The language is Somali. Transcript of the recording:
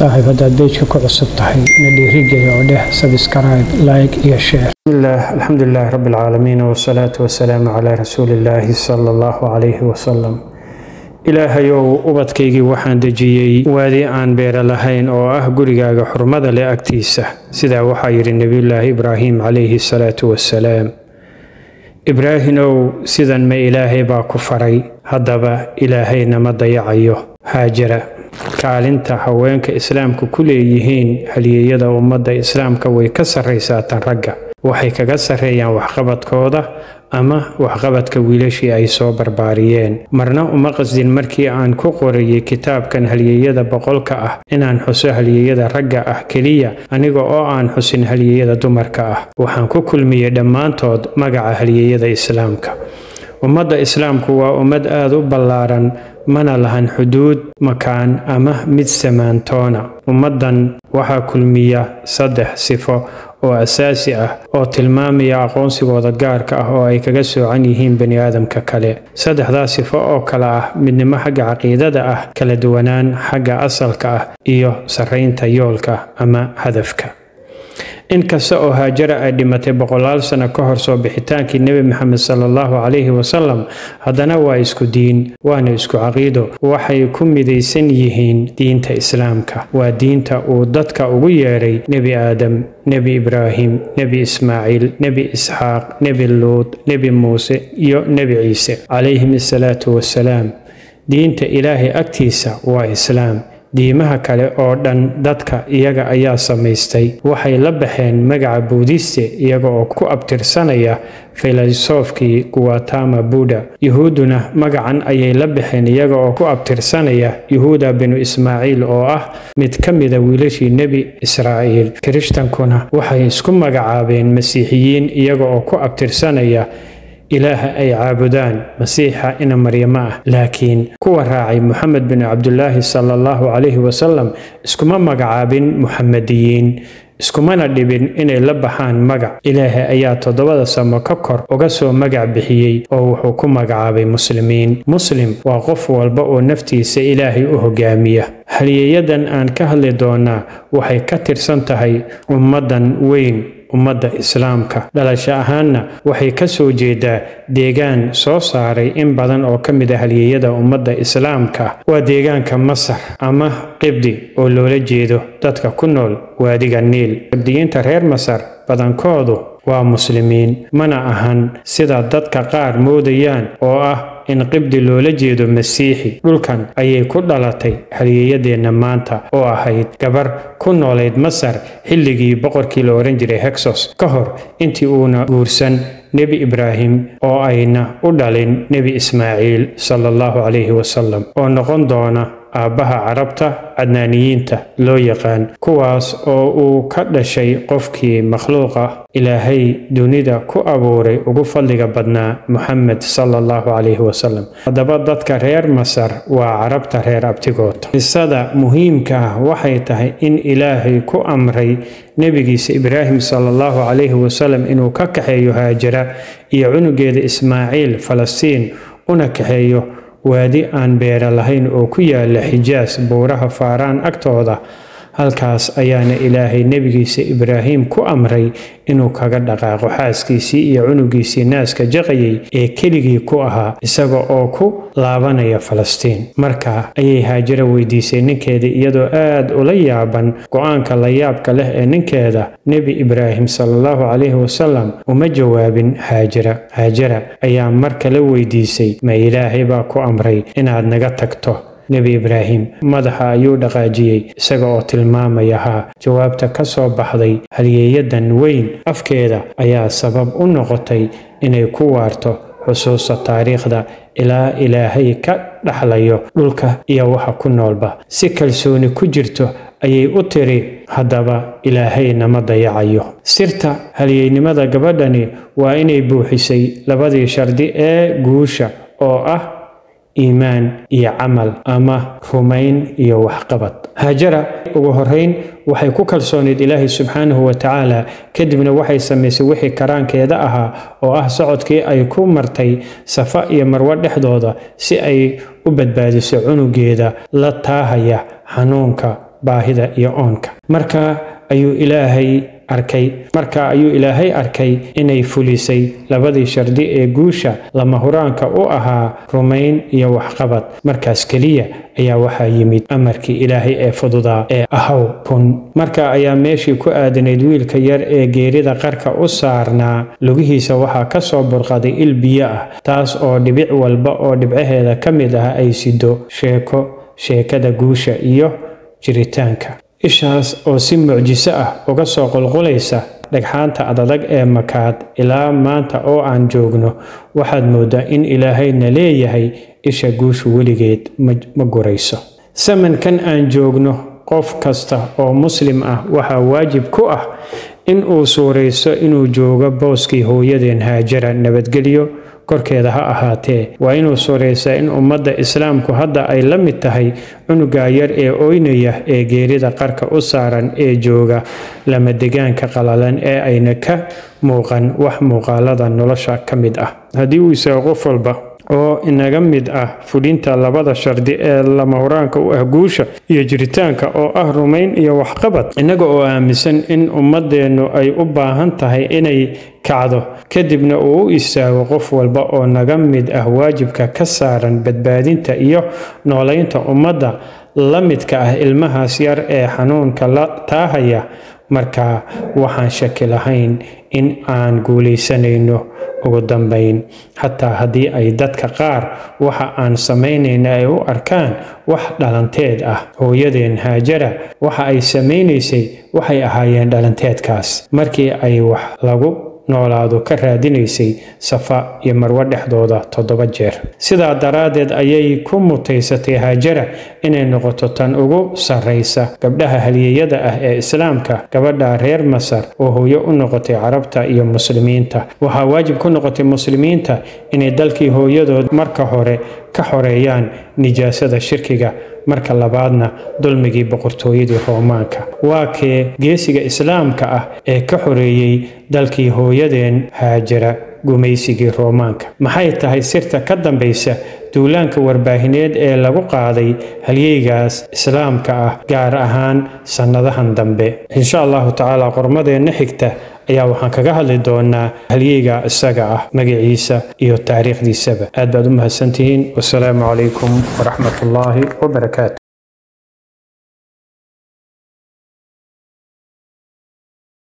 صاحب هذا بيجك كعصب تحي نديري وده سبسكرايب لايك يا شير. بسم الله الحمد لله رب العالمين والصلاة والسلام على رسول الله صلى الله عليه وسلم. ilaahayow ubadkaygii waxaan dejiyey waadi aan beera lahayn oo ah gurigaaga xurmada leh agtiisa sida waxa yiri nabiyullaahi ibraahim calayhi salaatu wassalaam. ibraahimow sidan ma ilaahay baa ku faray, haddaba ilaahayna ma dayacayo. haajara kaalinta haweenka islaamku ku leeyihiin halyeeyada ummadda islaamka way ka sarreysaa tan ragga. waxay kaga sarreeyaan waxqabadkooda ama waxqabadka wiilashii ay soo barbaariyeen. marna uma qasdin markii aan ku qorayay kitaabkan halyeeyada boqolka ah inaan xuso halyeeyada ragga ah keliya aniga oo aan xusin halyeeyada dumarka ah. waxaan ku kulmiyey dhammaantood magaca halyeeyada islaamka. ummadda islaamku waa ummad aad u ballaaran, mana lahan xuduud, makaan ama mid samaantoona. ummaddan waxaa kulmiya 3 sifo oo asaasi ah oo tilmaamaya aqoonsigooda gaarka ah oo ay kaga soocan yihiin bani aadamka kale. 3daas sifo oo kala ah midnimo xagga caqiidada ah, kala duwanaan xagga asalka ah, iyo sarreynta yoolka ama hadafka. inkasta oo haajara ay dhimatay 100 sano ka hor soo bixitaankii nabi maxamed sallallahu alayhi wasallam, haddana waa isku diin, waana isku caqiido. waxay ku midaysan yihiin diinta islaamka. waa diinta uu dadka ugu yeeray nebi aadam, nebi ibraahim, nebi ismaaciil, nebi isxaaq, nebi luud, nebi muuse iyo nebi ciise calayhim assalaatu wassalaam. diinta ilaahay agtiisa waa islaam. diimaha kale oo dhan dadka iyaga ayaa samaystay. waxay la baxeen magaca buudhiste iyaga oo ku abtirsanaya filosoofkii Gautama Buddha. yuhuuduna magacan ayay la baxeen iyaga oo ku abtirsanaya Yahuuda binu Ismaaciil oo ah mid ka mid ah wiilashii nebi Israa'iil. Kirishtankuna waxay isku magacaabeen masiixiyiin iyaga oo ku abtirsanaya ilaaha ay caabudaan masiixa ina maryama ah. laakiin kuwa raacay Muhammad bin Abdullah sallallahu alayhi wasallam iskuma magacaabin muhammadiyiin, iskumana dhibin inay la baxaan magac. ilaahay ayaa 7 samo ka kor uga soo magac bixiyey oo wuxuu ku magacaabay muslimiin. muslim waa qof walba oo naftiisa ilaahay u hogaamiya. halyeeyadan aan ka hadli doonaa waxay ka tirsan tahay ummadan weyn, ummadda islaamka. dhalasho ahaanna waxay ka soo jeedaa deegaan soo saaray in badan oo ka mid ah halyeeyada ummadda islaamka. waa deegaanka Masar ama Qibdi oo loola jeedo dadka ku nool waadiga Niil. qibdiyiinta reer Masar badankoodu waa muslimiin, mana ahan sida dadka qaar moodayaan oo ah in Qibdi loola jeedo masiixi. dhulkan ayay ku dhalatay halyeeyadeena maanta oo ahayd gabar ku noolayd Masar xilligii boqorkii la oran jiray Hyksos ka hor intii uuna guursan nebi Ibraahim oo ayna u dhalin nebi Ismaaciil sallallahu alayhi wasallam oo noqon doona aabbaha carabta cadnaaniyiinta loo yaqaan, kuwaas oo uu ka dhashay qofkii makhluuqa ilaahay dunida ku abuuray ugu fadliga badnaa Muhammad sallallahu alayhi wasallam. haddaba dadka reer Masar waa carabta reer abtigood. qisada muhiimka ah waxay tahay in ilaahay ku amray nebigiisa Ibraahim sallallahu alayhi wasallam inuu ka kaxeeyo haajara iyo cunugeeda Ismaaciil Falastiin una kaxeeyo waadi aan beera lahayn oo ku yaala Xijaas, buuraha Faaraan agtooda. halkaas ayaana ilaahay nebigiisa Ibraahim ku amray inuu kaga dhaqaaqo xaaskiisii iyo cunugiisii naaska jaqayay ee keligii ku ahaa, isaga oo ku laabanaya Falastiin. markaa ayay haajara weydiisay ninkeeda iyadoo aad ula yaaban go'aanka la yaabka leh ee ninkeeda. nebi Ibraahim sallallahu alayhi wasallam uma jawaabin haajara. haajara ayaa mar kale weydiisay, ma ilaahay baa ku amray inaad naga tagto? nebi Ibraahim madaxa ayuu dhaqaajiyey isaga oo tilmaamaya haa. jawaabta ka soo baxday halyeeyadan weyn afkeeda ayaa sabab u noqotay inay ku waarto xusuusta taariikhda ilaa ilaahay ka dhaxlayo dhulka iyo waxa ku noolba. si kalsooni ku jirto ayay u tiri, haddaba ilaahayna ma dayacayo. sirta halyeeynimada gabadhani waa inay buuxisay 2 shardi ee guusha oo ah iimaan iyo camal ama rumayn iyo waxqabad. haajara ugu horeyn waxay ku kalsooneed ilaahay subxaanahu wa tacaala, kadibna waxay samaysay wixii karaankeeda ahaa oo ah socodkii ay ku martay Safa iyo Marwa dhexdooda si ay u badbaadiso cunugeeda la taahaya xanuunka baahida iyo oonka. marka ayuu ilaahay arkay inay fulisay labadii shardi ee guusha lama huraanka u ahaa rumayn iyo waxqabad. markaas keliya ayaa waxaa yimid amarkii ilaahay ee fududaa ee ahaw kun. marka ayaa meeshii ku aadanayd wiilka yar ee geerida qarka u saarnaa lugihiisa waxaa ka soo burqaday il biyo ah, taas oo dhibic walba oo dhibcaheeda ka mid ah ay sido sheekada guusha iyo jiritaanka. ishaas oo si mucjiso ah uga soo qulqulaysa dhagxaanta adadag ee makaad ilaa maanta oo aan joogno, waxaad moodaa in ilaahayna leeyahay isha guushu weligeed ma gurayso. samankan aan joogno, qof kasta oo muslim ah waxaa waajib ku ah in uu suurayso inuu joogo booskii hooyadeen Haajara, nabadgelyo korkeeda ha ahaatee. waa inuu suuraysaa in ummadda islaamku hadda ay la mid tahay cunuga yar ee ooynaya ee geerida qarka u saaran ee jooga lama degaanka qalalan ee ayna ka muuqan wax muuqaalada nolosha ka mid ah. haddii uu isaga qof walba oo inaga mid ah fulinta labada shardi ee lama huraanka u ah guusha iyo jiritaanka oo ah rumayn iyo waxqabad, inaga oo aaminsan in ummadeennu ay u baahan tahay inay kacdo, kadibna uu u istaago qof walba oo naga mid ah waajibka ka saaran badbaadinta iyo noolaynta ummadda la midka ah ilmahaas yar ee xanuunka la taahaya. marka waxaan shaki lahayn in aan guulaysanayno ugu dambayn, xataa haddii ay dadka qaar waxa aan samaynayna ay u arkaan wax dhalanteed ah. hooyadeen Haajara waxa ay samaynaysay waxay ahaayeen dhalanteedkaas markii ay wax lagu noolaado ka raadinaysay Safa iyo Marwa dhexdooda 7 jeer. sidaa daraaddeed ayay ku mutaysatay Haajara inay noqoto tan ugu sarreysa gabdhaha halyeeyada ah ee islaamka, gabadha reer Masar oo hooyo u noqotay carabta iyo muslimiinta. waxaa waajib ku noqotay muslimiinta inay dalkii hooyadood marka hore ka xoreeyaan nijaasada shirkiga, marka labaadna dulmigii boqortooyadii Roomaanka. waa kee geesiga islaamka ah ee ka xoreeyay dalkii hooyadeen Haajara gumaysigii Roomaanka? maxay tahay sirta ka dambaysa duulaanka warbaahineed ee lagu qaaday halyeygaas islaamka ah, gaar ahaan sanadahan dambe? insha allahu tacaala qormadeena xigta ayaa waxaan kaga hadli doonaa halyeyga isaga ah, magaciisa iyo taariikhdiisaba. aad baad u mahadsantihiin. wassalaamu calaykum waraxmatullaahi wabarakaatu.